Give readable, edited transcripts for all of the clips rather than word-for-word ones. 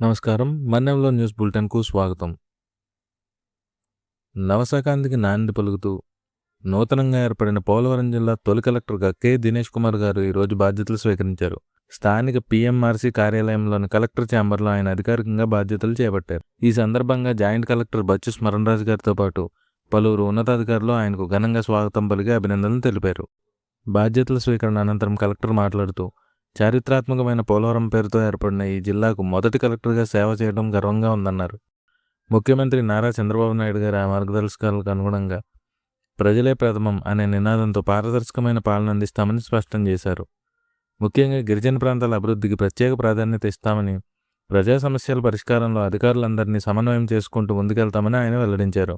నమస్కారం. మన్నెంలో న్యూస్ బులెటిన్‌కు స్వాగతం. నవశకానికి నాంది పలుకుతూ నూతనంగా ఏర్పడిన పోలవరం జిల్లా తొలి కలెక్టర్గా కె. దినేష్ కుమార్ గారు ఈరోజు బాధ్యతలు స్వీకరించారు. స్థానిక పీఎంఆర్సీ కార్యాలయంలోని కలెక్టర్ ఛాంబర్లో ఆయన అధికారికంగా బాధ్యతలు చేపట్టారు. ఈ సందర్భంగా జాయింట్ కలెక్టర్ బచ్చు స్మరణరాజు గారితో పాటు పలువురు ఉన్నతాధికారులు ఆయనకు ఘనంగా స్వాగతం పలికి అభినందనలు తెలిపారు. బాధ్యతల స్వీకరణ అనంతరం కలెక్టర్ మాట్లాడుతూ చారిత్రాత్మకమైన పోలవరం పేరుతో ఏర్పడిన ఈ జిల్లాకు మొదటి కలెక్టర్గా సేవ చేయడం గర్వంగా ఉందన్నారు. ముఖ్యమంత్రి నారా చంద్రబాబు నాయుడు గారి మార్గదర్శకాలకు అనుగుణంగా ప్రజలే ప్రథమం అనే నినాదంతో పారదర్శకమైన పాలన అందిస్తామని స్పష్టం చేశారు. ముఖ్యంగా గిరిజన ప్రాంతాల అభివృద్ధికి ప్రత్యేక ప్రాధాన్యత ఇస్తామని, ప్రజా సమస్యల పరిష్కారంలో అధికారులందరినీ సమన్వయం చేసుకుంటూ ముందుకెళ్తామని ఆయన వెల్లడించారు.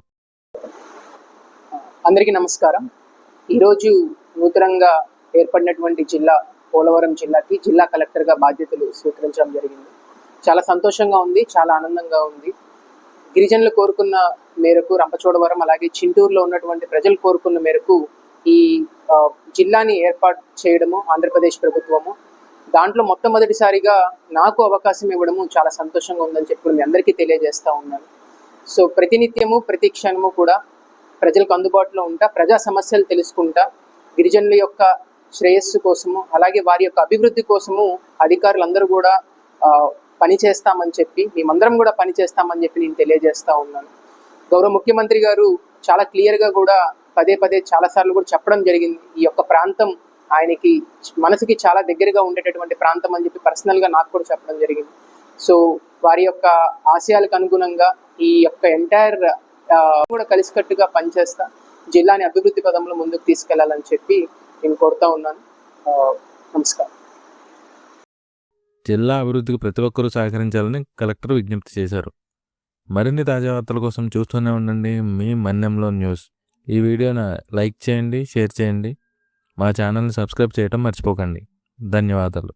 అందరికీ నమస్కారం. ఈరోజు నూతనంగా ఏర్పడినటువంటి జిల్లా పోలవరం జిల్లాకి జిల్లా కలెక్టర్గా బాధ్యతలు స్వీకరించడం జరిగింది. చాలా సంతోషంగా ఉంది, చాలా ఆనందంగా ఉంది. గిరిజనులు కోరుకున్న మేరకు రంపచోడవరం అలాగే చింటూరులో ఉన్నటువంటి ప్రజలు కోరుకున్న మేరకు ఈ జిల్లాని ఏర్పాటు చేయడము ఆంధ్రప్రదేశ్ ప్రభుత్వము. దాంట్లో మొట్టమొదటిసారిగా నాకు అవకాశం ఇవ్వడము చాలా సంతోషంగా ఉందని చెప్పి మీ అందరికీ తెలియజేస్తూ ఉన్నాను. సో ప్రతినిత్యము ప్రతి క్షణము కూడా ప్రజలకు అందుబాటులో ఉంటా, ప్రజా సమస్యలు తెలుసుకుంటా, గిరిజనుల యొక్క శ్రేయస్సు కోసము అలాగే వారి యొక్క అభివృద్ధి కోసము అధికారులందరూ కూడా పనిచేస్తామని చెప్పి, మేమందరం కూడా పనిచేస్తామని చెప్పి నేను తెలియజేస్తూ ఉన్నాను. గౌరవ ముఖ్యమంత్రి గారు చాలా క్లియర్గా కూడా పదే చాలాసార్లు కూడా చెప్పడం జరిగింది. ఈ యొక్క ప్రాంతం ఆయనకి మనసుకి చాలా దగ్గరగా ఉండేటటువంటి ప్రాంతం అని చెప్పి పర్సనల్గా నాకు కూడా చెప్పడం జరిగింది. సో వారి యొక్క ఆశయాలకు అనుగుణంగా ఈ యొక్క ఎంటైర్ కూడా కలిసికట్టుగా పనిచేస్తా జిల్లాని అభివృద్ధి పదంలో ముందుకు తీసుకెళ్లాలని చెప్పి నేను కోరుతా ఉన్నాను. నమస్కారం. జిల్లా అభివృద్ధికి ప్రతి ఒక్కరూ సహకరించాలని కలెక్టర్ విజ్ఞప్తి చేశారు. మరిన్ని తాజా వార్తల కోసం చూస్తూనే ఉండండి మీ మన్నెంలో న్యూస్. ఈ వీడియోను లైక్ చేయండి, షేర్ చేయండి. మా ఛానల్ని సబ్స్క్రైబ్ చేయడం మర్చిపోకండి. ధన్యవాదాలు.